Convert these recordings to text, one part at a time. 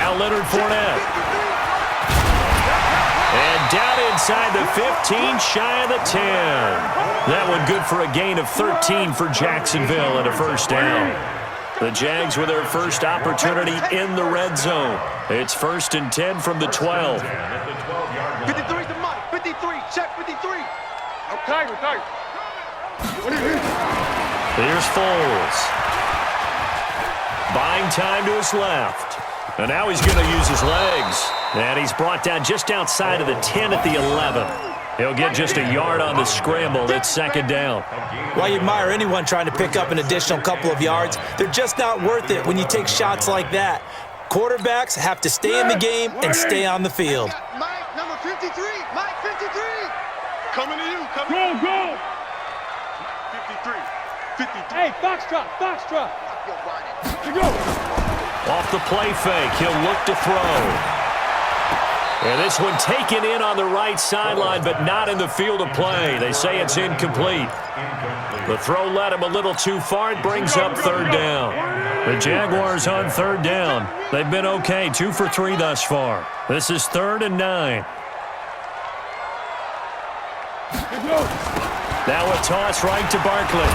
Now Leonard Fournette. And down inside the 15, shy of the 10. That one good for a gain of 13 for Jacksonville and a first down. The Jags with their first opportunity in the red zone. It's 1st and 10 from the 12. 53 to Mike. 53. Check 53. Okay. Here's Foles. Buying time to his left. And now he's going to use his legs. And he's brought down just outside of the 10 at the 11. He'll get just a yard on the scramble. It's 2nd down. Well, you admire anyone trying to pick up an additional couple of yards. They're just not worth it when you take shots like that. Quarterbacks have to stay in the game and stay on the field. Mike, number 53. Mike, 53. Coming to you. Go. 53. 53. Hey, Foxtrot. You go. Off the play fake, he'll look to throw. And this one taken in on the right sideline, but not in the field of play. They say it's incomplete. The throw led him a little too far. It brings up 3rd down. The Jaguars on 3rd down. They've been okay, 2 for 3 thus far. This is 3rd and 9. Now a toss right to Barkley.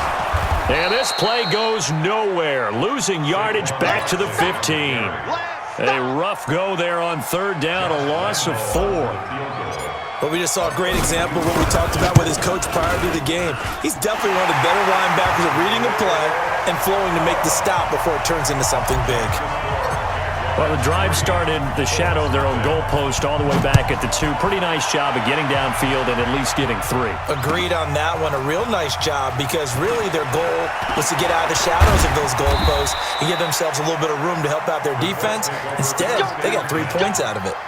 And this play goes nowhere. Losing yardage back to the 15. A rough go there on 3rd down, a loss of 4. But we just saw a great example of what we talked about with his coach prior to the game. He's definitely one of the better linebackers at reading a play and flowing to make the stop before it turns into something big. Well, the drive started the shadow of their own goalpost all the way back at the 2. Pretty nice job of getting downfield and at least getting 3. Agreed on that one. A real nice job because really their goal was to get out of the shadows of those goalposts and give themselves a little bit of room to help out their defense. Instead, they got 3 points out of it.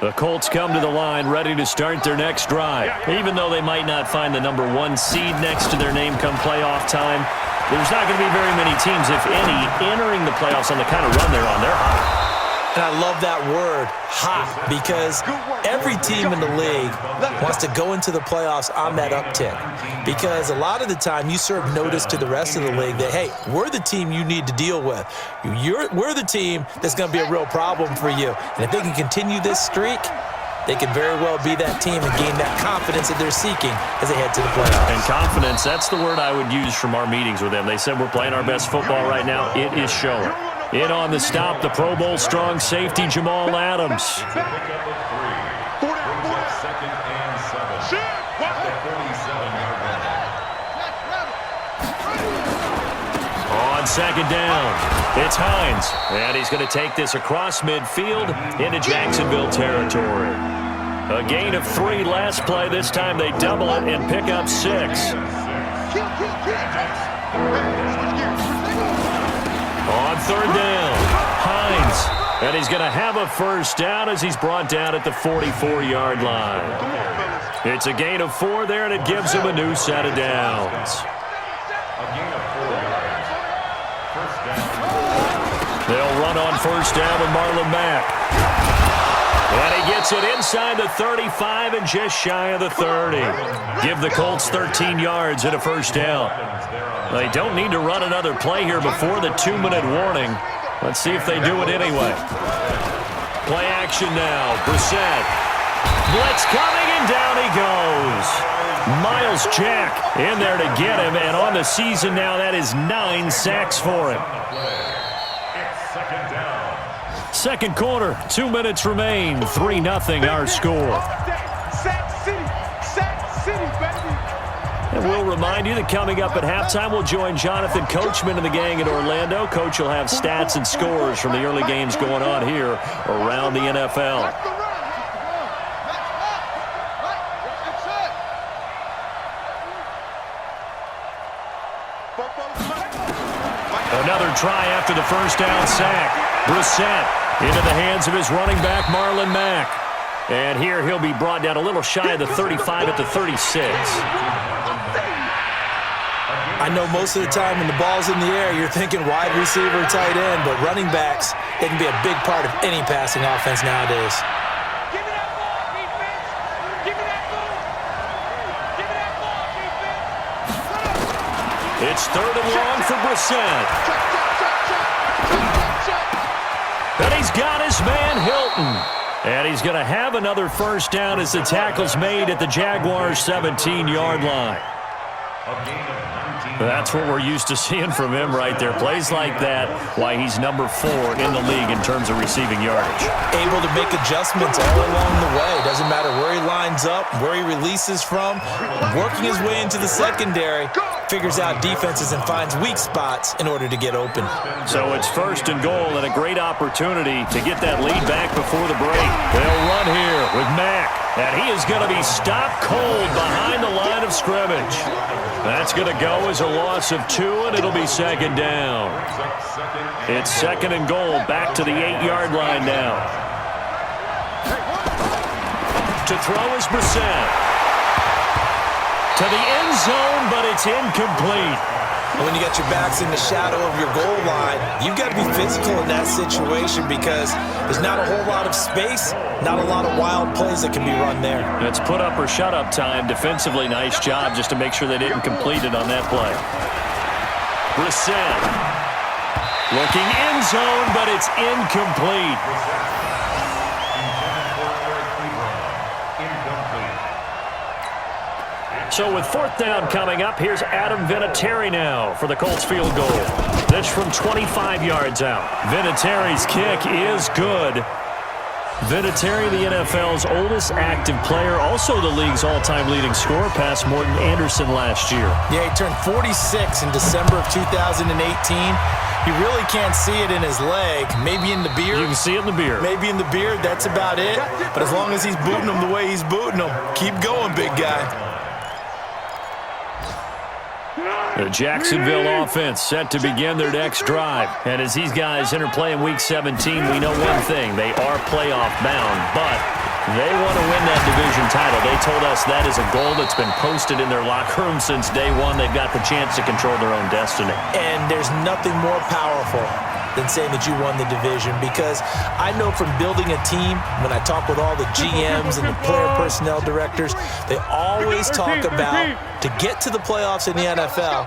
The Colts come to the line ready to start their next drive. Even though they might not find the number 1 seed next to their name come playoff time, there's not going to be very many teams, if any, entering the playoffs on the kind of run they're on. They're hot. And I love that word, hot, because every team in the league wants to go into the playoffs on that uptick. Because a lot of the time you serve notice to the rest of the league that, hey, we're the team you need to deal with. We're the team that's going to be a real problem for you. And if they can continue this streak, they could very well be that team and gain that confidence that they're seeking as they head to the playoffs. And confidence, that's the word I would use from our meetings with them. They said we're playing our best football right now. It is showing. In on the stop, the Pro Bowl strong safety, Jamal Adams. On 2nd down, it's Hines. And he's going to take this across midfield into Jacksonville territory. A gain of 3 last play. This time they double it and pick up 6. On 3rd down, Hines. And he's going to have a first down as he's brought down at the 44-yard line. It's a gain of 4 there, and it gives him a new set of downs. They'll run on first down with Marlon Mack. And he gets it inside the 35 and just shy of the 30. Give the Colts 13 yards and a first down. They don't need to run another play here before the 2-minute warning. Let's see if they do it anyway. Play action now. Brissett. Blitz coming, and down he goes. Miles Jack in there to get him, and on the season now, that is 9 sacks for him. 2nd quarter, 2 minutes remain. 3-0 our score. And we'll remind you that coming up at halftime, we'll join Jonathan Coachman and the gang in Orlando. Coach will have stats and scores from the early games going on here around the NFL. Another try after the first down sack. Brissett into the hands of his running back, Marlon Mack. And here he'll be brought down a little shy of the 35 at the 36. I know most of the time when the ball's in the air, you're thinking wide receiver, tight end, but running backs, they can be a big part of any passing offense nowadays. It's third and long for Brissett. And he's got his man Hilton. And he's going to have another first down as the tackle's made at the Jaguars' 17-yard line. That's what we're used to seeing from him right there. Plays like that, why he's number 4 in the league in terms of receiving yardage. Able to make adjustments all along the way. Doesn't matter where he lines up, where he releases from. Working his way into the secondary, figures out defenses and finds weak spots in order to get open. So it's first and goal and a great opportunity to get that lead back before the break. They'll run here with Mack. And he is going to be stopped cold behind the line of scrimmage. That's going to go as a loss of 2, and it'll be second down. It's second and goal, back to the 8-yard line now. To throw is Brissett. To the end zone, but it's incomplete. And when you got your backs in the shadow of your goal line, you've got to be physical in that situation because there's not a whole lot of space, not a lot of wild plays that can be run there. It's put up or shut up time. Defensively, nice job just to make sure they didn't complete it on that play. Brissett looking end zone, but it's incomplete. So with fourth down coming up, here's Adam Vinatieri now for the Colts field goal. This from 25 yards out. Vinatieri's kick is good. Vinatieri, the NFL's oldest active player, also the league's all-time leading scorer, past Morton Anderson last year. Yeah, he turned 46 in December of 2018. You really can't see it in his leg, maybe in the beard. You can see it in the beard. Maybe in the beard, that's about it. But as long as he's booting him the way he's booting him, keep going, big guy. The Jacksonville offense set to begin their next drive. And as these guys interplay in Week 17, we know one thing. They are playoff bound, but they want to win that division title. They told us that is a goal that's been posted in their locker room since day one. They've got the chance to control their own destiny. And there's nothing more powerful than saying that you won the division, because I know from building a team, when I talk with all the GMs and the player personnel directors, they always talk about to get to the playoffs in the NFL,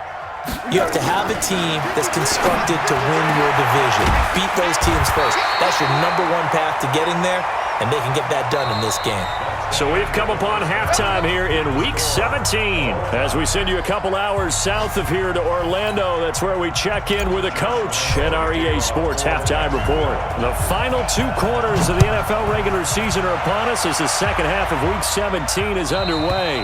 you have to have a team that's constructed to win your division. Beat those teams first. That's your number one path to getting there, and they can get that done in this game. So we've come upon halftime here in Week 17. As we send you a couple hours south of here to Orlando, that's where we check in with a coach at our EA Sports Halftime Report. The final 2 quarters of the NFL regular season are upon us as the second half of Week 17 is underway.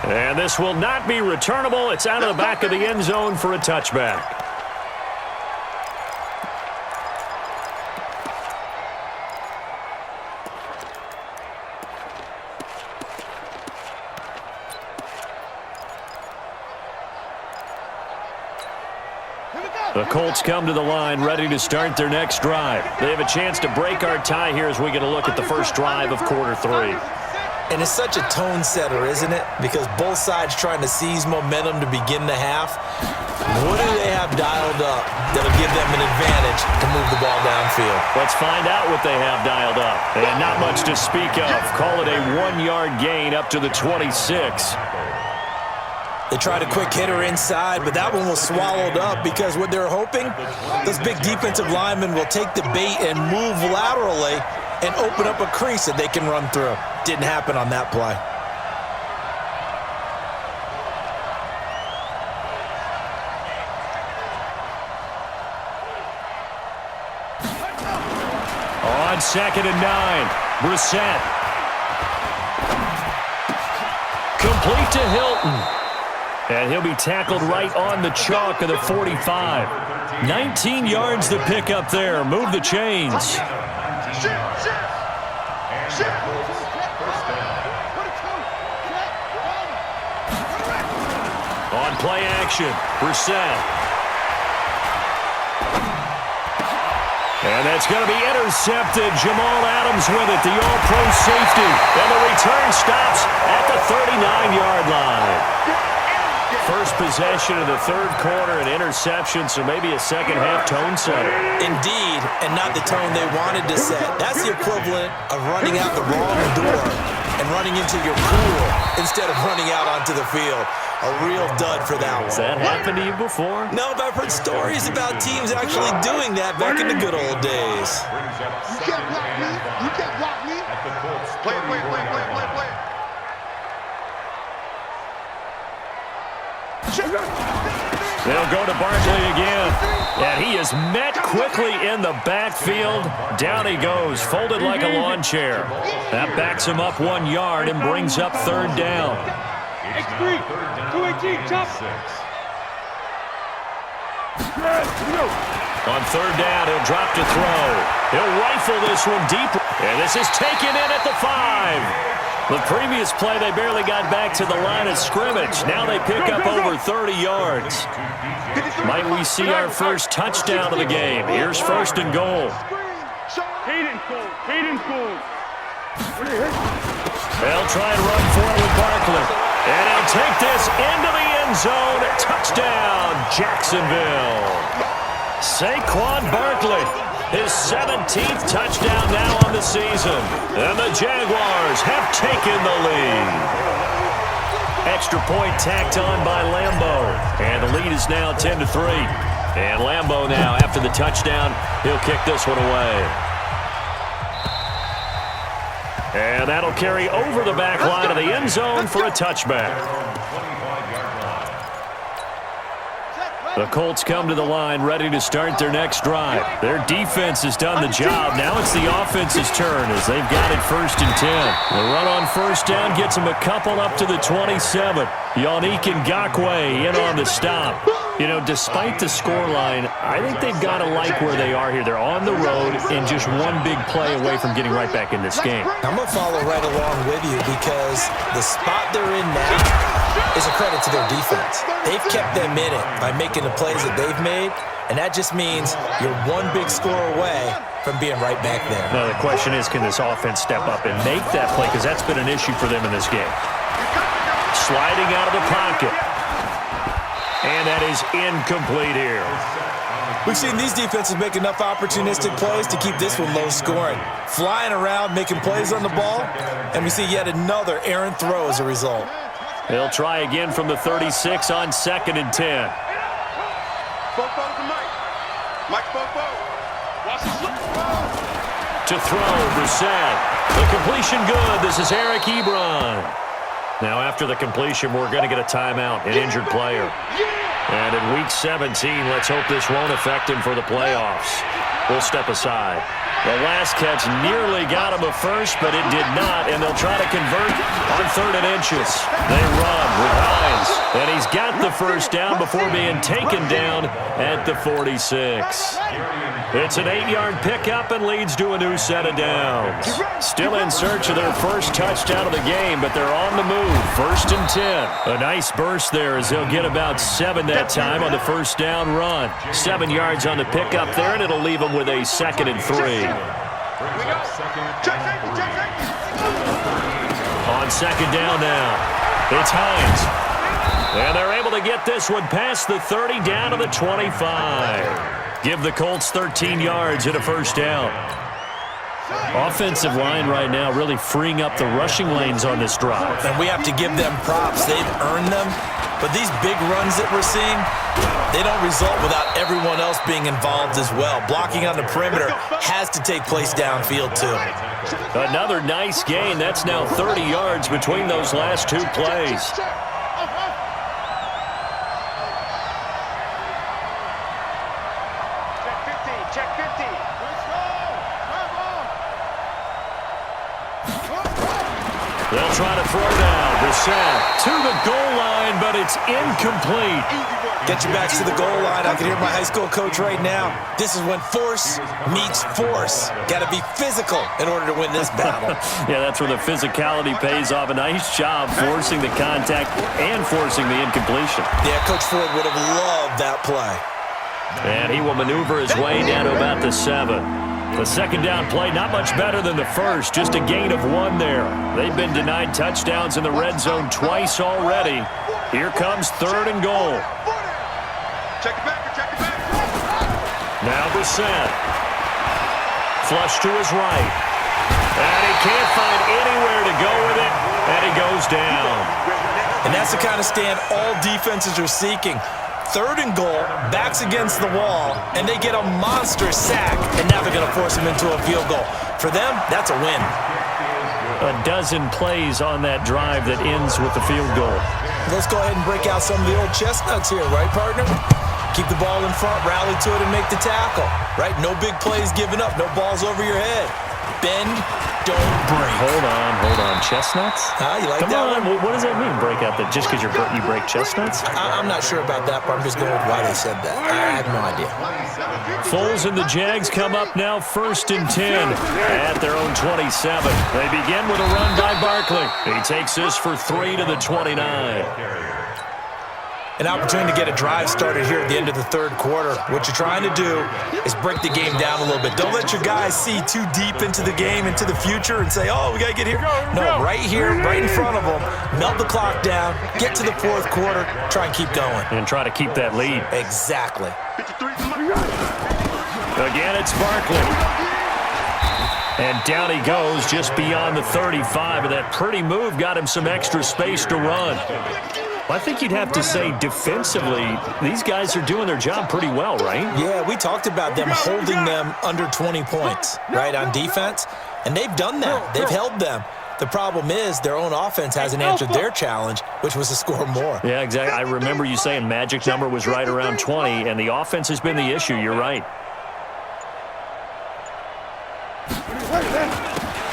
And this will not be returnable. It's out of the back of the end zone for a touchback. The Colts come to the line ready to start their next drive. They have a chance to break our tie here as we get a look at the first drive of quarter 3. And it's such a tone setter, isn't it? Because both sides trying to seize momentum to begin the half. What do they have dialed up that'll give them an advantage to move the ball downfield? Let's find out what they have dialed up. And not much to speak of. Call it a 1-yard gain up to the 26. They tried a quick hitter inside, but that one was swallowed up because what they're hoping, those big defensive linemen will take the bait and move laterally and open up a crease that they can run through. Didn't happen on that play. On 2nd and 9, Brissett. Complete to Hilton. And he'll be tackled right on the chalk of the 45. 19 yards to pick up there. Move the chains. On play action, Brissett. And that's going to be intercepted. Jamal Adams with it, the all-pro safety. And the return stops at the 39-yard line. First possession of the third quarter, an interception, so maybe a second-half tone setter. Indeed, and not the tone they wanted to set. That's the equivalent of running out the wrong door and running into your pool instead of running out onto the field. A real dud for that one. Has that happened to you before? No, but I've heard stories about teams actually doing that back in the good old days. You can't block me. You can't block me. Play it, play it, play it, play it, play it, play it. They'll go to Barkley again. And he is met quickly in the backfield. Down he goes, folded like a lawn chair. That backs him up 1 yard and brings up third down. X3, 218, chop. On third down, he'll drop to throw. He'll rifle this one deep. And this is taken in at the 5. The previous play, they barely got back to the line of scrimmage. Now they pick up over 30 yards. Might we see our first touchdown of the game? Here's first and goal. Hayden's goal. Hayden's goal. They'll try and run for it with Barkley. And he'll take this into the end zone. Touchdown, Jacksonville. Saquon Barkley, his 17th touchdown now on the season. And the Jaguars have taken the lead. Extra point tacked on by Lambeau. And the lead is now 10-3. And Lambeau now, after the touchdown, he'll kick this one away. And that'll carry over the back line of the end zone for a touchback. The Colts come to the line ready to start their next drive. Their defense has done the job. Now it's the offense's turn as they've got it first and 10. The run on first down gets them a couple up to the 27. Yannick Ngakoue in on the stop. You know, despite the scoreline, I think they've got to like where they are here. They're on the road and just one big play away from getting right back in this game. I'm going to follow right along with you because the spot they're in now is a credit to their defense. They've kept them in it by making the plays that they've made, and that just means you're one big score away from being right back there. Now, the question is, can this offense step up and make that play? Because that's been an issue for them in this game. Sliding out of the pocket. And that is incomplete here. We've seen these defenses make enough opportunistic plays to keep this one low scoring. Flying around, making plays on the ball, and we see yet another errant throw as a result. They'll try again from the 36 on second and 10. To throw, Brissett. The completion good. This is Eric Ebron. Now after the completion, we're going to get a timeout, an injured player. And in Week 17, let's hope this won't affect him for the playoffs. We'll step aside. The last catch nearly got him a first, but it did not, and they'll try to convert on third and inches. They run with Hines, and he's got the first down before being taken down at the 46. It's an 8-yard pickup and leads to a new set of downs. Still in search of their first touchdown of the game, but they're on the move. First and 10. A nice burst there as they'll get about 7 that time on the first down run. 7 yards on the pickup there, and it'll leave them with a second and 3. On second down now, it's Hines. And they're able to get this one past the 30 down to the 25. Give the Colts 13 yards and a first down. Offensive line right now really freeing up the rushing lanes on this drive. And we have to give them props. They've earned them. But these big runs that we're seeing, they don't result without everyone else being involved as well. Blocking on the perimeter has to take place downfield too. Another nice gain. That's now 30 yards between those last two plays. Check 50. Let's go. They'll try to throw down. Brissett to the goal line, but it's incomplete. Get your backs to the goal line. I can hear my high school coach right now. This is when force meets force. Got to be physical in order to win this battle. Yeah, that's where the physicality pays off. A nice job forcing the contact and forcing the incompletion. Yeah, Coach Ford would have loved that play. And he will maneuver his way down to about the 7. The second down play, not much better than the first, just a gain of 1 there. They've been denied touchdowns in the red zone twice already. Here comes third and goal. Check it back. Check it back. Now Brissett. Flush to his right. And he can't find anywhere to go with it. kind of stand all defenses are seeking. 3rd and goal, backs against the wall, and they get a monster sack, and now they're going to force them into a field goal. For them, that's a win. A dozen plays on that drive that ends with the field goal. Let's go ahead and break out some of the old chestnuts here, right, partner? Keep the ball in front, rally to it, and make the tackle, right? No big plays given up, no balls over your head. Bend, don't break. Hold on. Chestnuts? You like Come that on. one? What does that mean, break out that just because you break chestnuts? I'm not sure about that, but I'm just going with why they said that. I have no idea. Foles and the Jags come up now 1st and 10 at their own 27. They begin with a run by Barkley. He takes this for 3 to the 29. An opportunity to get a drive started here at the end of the 3rd quarter. What you're trying to do is break the game down a little bit. Don't let your guys see too deep into the game, into the future, and say, oh, we got to get here. No, right here, right in front of them, melt the clock down, get to the 4th quarter, try and keep going. And try to keep that lead. Exactly. Again, it's Barkley. And down he goes just beyond the 35, and that pretty move got him some extra space to run. I think you'd have to say defensively, these guys are doing their job pretty well, right? Yeah, we talked about them holding them under 20 points, right, on defense, and they've done that. They've held them. The problem is their own offense hasn't answered their challenge, which was to score more. Yeah, exactly. I remember you saying magic number was right around 20, and the offense has been the issue. You're right.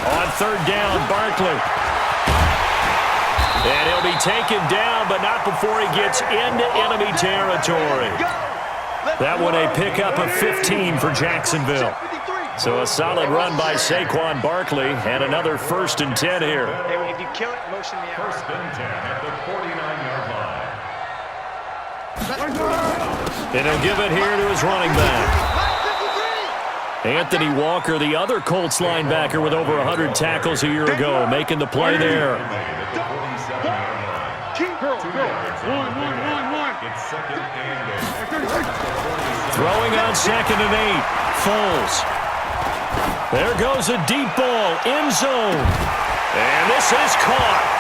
On 3rd down, Barkley. And he'll be taken down, but not before he gets into enemy territory. That one a pickup of 15 for Jacksonville. So a solid run by Saquon Barkley, and another 1st and 10 here. If you kill it, motion me out. 1st and 10 at the 49-yard line. And he'll give it here to his running back. Anthony Walker, the other Colts linebacker with over 100 tackles a year ago, making the play there. Throwing on 2nd and 8. Foles. There goes a deep ball. End zone. And this is caught.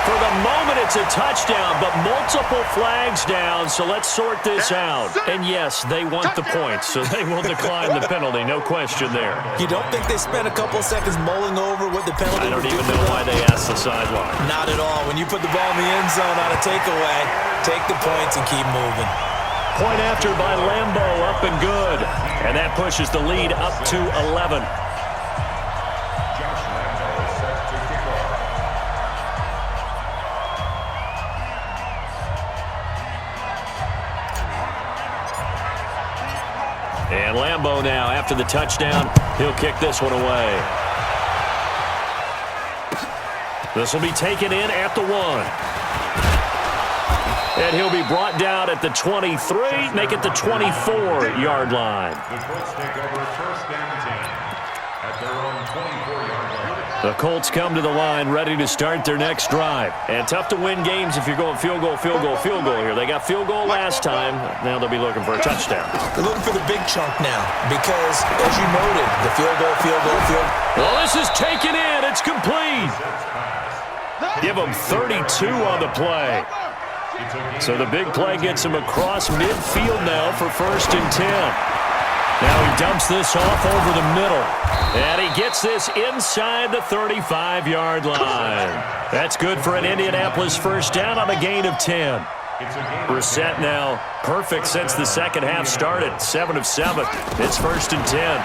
For the moment, it's a touchdown, but multiple flags down, so let's sort this out. And yes, they want the points, so they will decline the penalty, no question there. You don't think they spent a couple of seconds mulling over what the penalty I don't would do even for know them? why they asked the sideline. Not at all. When you put the ball in the end zone on a takeaway, take the points and keep moving. Point after by Lambo, up and good. And that pushes the lead up to 11. And Lambo now, after the touchdown, he'll kick this one away. This will be taken in at the 1. And he'll be brought down at the 23, make it the 24-yard line. The Colts take over 1st and 10 at their own 24-yard line. The Colts come to the line ready to start their next drive. And tough to win games if you're going field goal here. They got field goal last time. Now they'll be looking for a touchdown. They're looking for the big chunk now because, as you noted, the field goal. Well, this is taken in. It's complete. Give them 32 on the play. So the big play gets him across midfield now for 1st and 10. Now he dumps this off over the middle. And he gets this inside the 35-yard line. That's good for an Indianapolis 1st down on a gain of 10. Brissett now perfect since the second half started. 7 of 7. It's 1st and 10.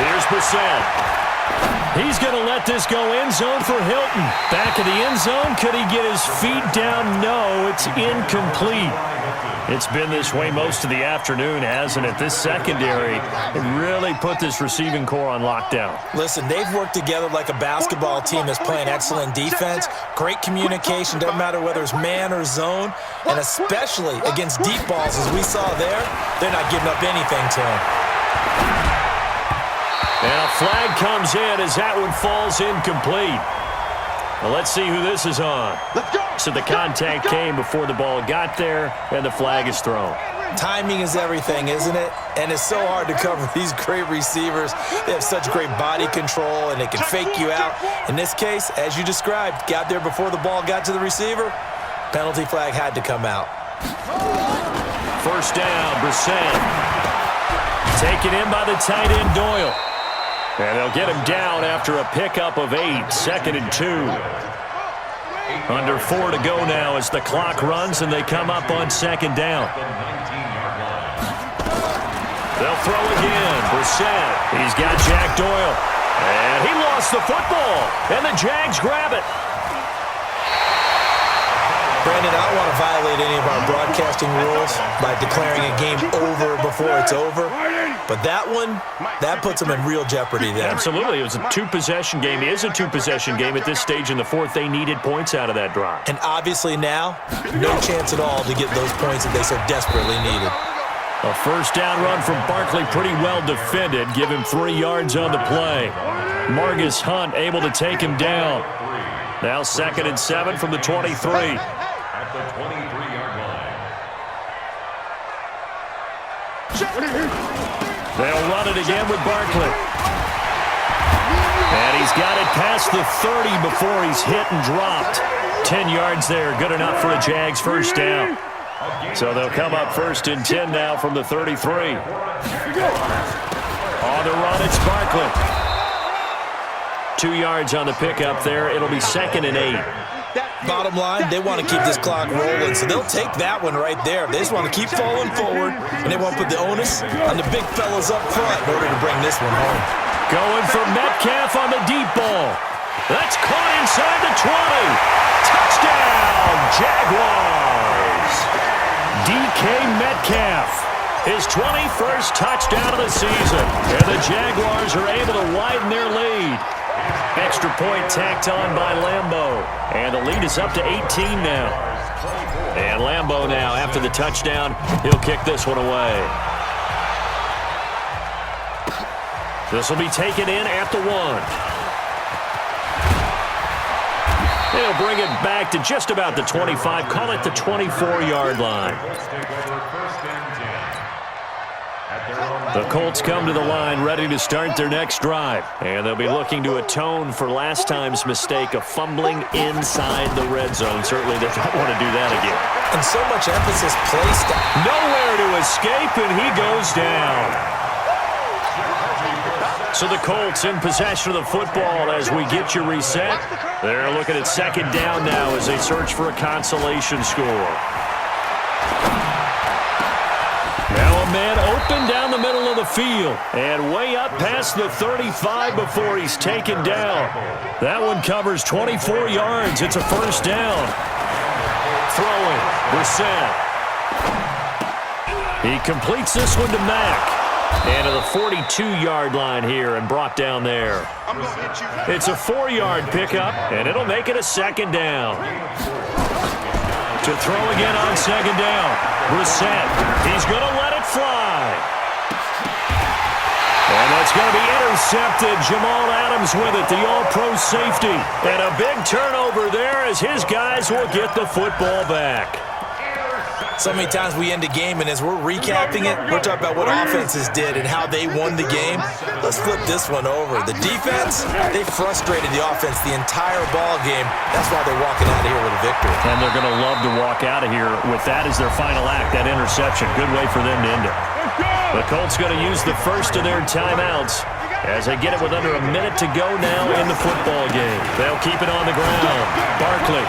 Here's Brissett. He's going to let this go end zone for Hilton. Back of the end zone. Could he get his feet down? No, it's incomplete. It's been this way most of the afternoon, hasn't it? This secondary really put this receiving core on lockdown. Listen, they've worked together like a basketball team that's playing excellent defense. Great communication. Doesn't matter whether it's man or zone. And especially against deep balls, as we saw there, they're not giving up anything to him. And a flag comes in as that one falls incomplete. Well, let's see who this is on. So the contact came before the ball got there, and the flag is thrown. Timing is everything, isn't it? And it's so hard to cover these great receivers. They have such great body control, and they can fake you out. In this case, as you described, got there before the ball got to the receiver. Penalty flag had to come out. First down, Brissett. Taken in by the tight end, Doyle. And they'll get him down after a pickup of 8, 2nd and 2. Under 4 to go now as the clock runs and they come up on 2nd down. They'll throw again. Brissett. He's got Jack Doyle. And he lost the football. And the Jags grab it. Brandon, I don't want to violate any of our broadcasting rules by declaring a game over before it's over. But that one, that puts them in real jeopardy there. Absolutely. It was a 2-possession game. It is a 2-possession game at this stage in the 4th. They needed points out of that drive. And obviously now, no chance at all to get those points that they so desperately needed. A first down run from Barkley, pretty well defended. Give him 3 yards on the play. Margus Hunt able to take him down. Now 2nd and 7 from the 23. At the 23-yard line. They'll run it again with Barkley. And he's got it past the 30 before he's hit and dropped. 10 yards there, good enough for a Jags first down. So they'll come up 1st and 10 now from the 33. On the run, it's Barkley. 2 yards on the pickup there. It'll be 2nd and 8. Bottom line, they want to keep this clock rolling, so they'll take that one right there. They just want to keep falling forward, and they want to put the onus on the big fellas up front in order to bring this one home. Going for Metcalf on the deep ball. That's caught inside the 20. Touchdown, Jaguars. DK Metcalf, his 21st touchdown of the season. And the Jaguars are able to widen their lead. Extra point tacked on by Lambeau. And the lead is up to 18 now. And Lambeau now, after the touchdown, he'll kick this one away. This will be taken in at the 1. They'll bring it back to just about the 25. Call it the 24-yard line. The Colts come to the line ready to start their next drive. And they'll be looking to atone for last time's mistake of fumbling inside the red zone. Certainly they don't want to do that again. And so much emphasis placed on nowhere to escape, and he goes down. So the Colts in possession of the football as we get you reset. They're looking at 2nd down now as they search for a consolation score. Now a man open down the middle of the field and way up past the 35 before he's taken down. That one covers 24 yards. It's a first down. Throwing, Brissett. He completes this one to Mack. And to the 42-yard line here and brought down there. It's a 4-yard pickup, and it'll make it a 2nd down. To throw again on 2nd down. Brissett, he's going to let it fly. And that's going to be intercepted. Jamal Adams with it, the all-pro safety. And a big turnover there as his guys will get the football back. So many times we end a game, and as we're recapping it, we're talking about what offenses did and how they won the game. Let's flip this one over. The defense, they frustrated the offense the entire ball game. That's why they're walking out of here with a victory. And they're going to love to walk out of here with that as their final act, that interception. Good way for them to end it. The Colts going to use the first of their timeouts as they get it with under a minute to go now in the football game. They'll keep it on the ground. Barkley.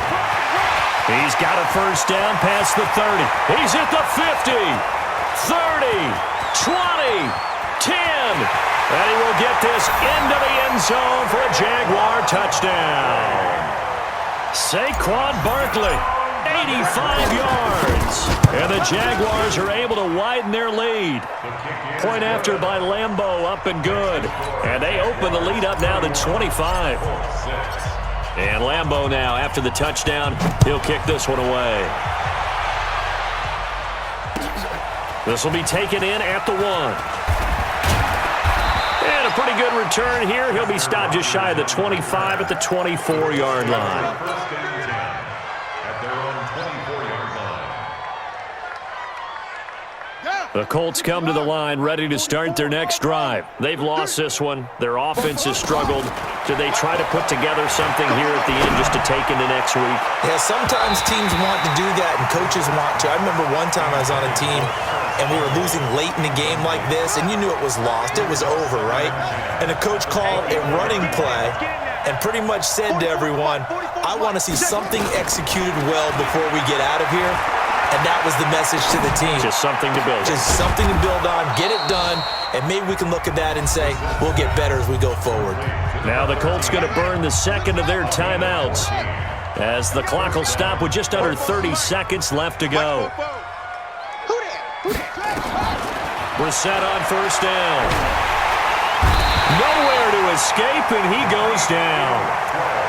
He's got a first down past the 30. He's at the 50, 30, 20, 10. And he will get this into the end zone for a Jaguar touchdown. Saquon Barkley, 85 yards. And the Jaguars are able to widen their lead. Point after by Lambeau, up and good. And they open the lead up now to 25. And Lambeau now, after the touchdown, he'll kick this one away. This will be taken in at the 1. And a pretty good return here. He'll be stopped just shy of the 25 at the 24-yard line. At their own 24-yard line. The Colts come to the line ready to start their next drive. They've lost this one. Their offense has struggled. Do they try to put together something here at the end just to take into next week? Yeah, sometimes teams want to do that and coaches want to. I remember one time I was on a team and we were losing late in the game like this, and you knew it was lost. It was over, right? And the coach called a running play and pretty much said to everyone, I want to see something executed well before we get out of here. And that was the message to the team. Just something to build on. Just something to build on, get it done, and maybe we can look at that and say, we'll get better as we go forward. Now the Colts going to burn the second of their timeouts as the clock will stop with just under 30 seconds left to go. We're set on first down. Nowhere to escape, and he goes down.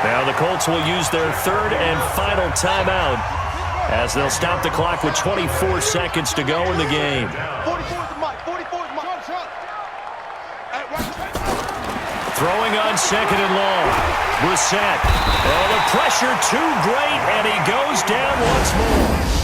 Now the Colts will use their third and final timeout as they'll stop the clock with 24 seconds to go in the game. 44 is the mic. 44 is the mic. Throwing on second and long. Brissett. Oh, the pressure too great, and he goes down once more.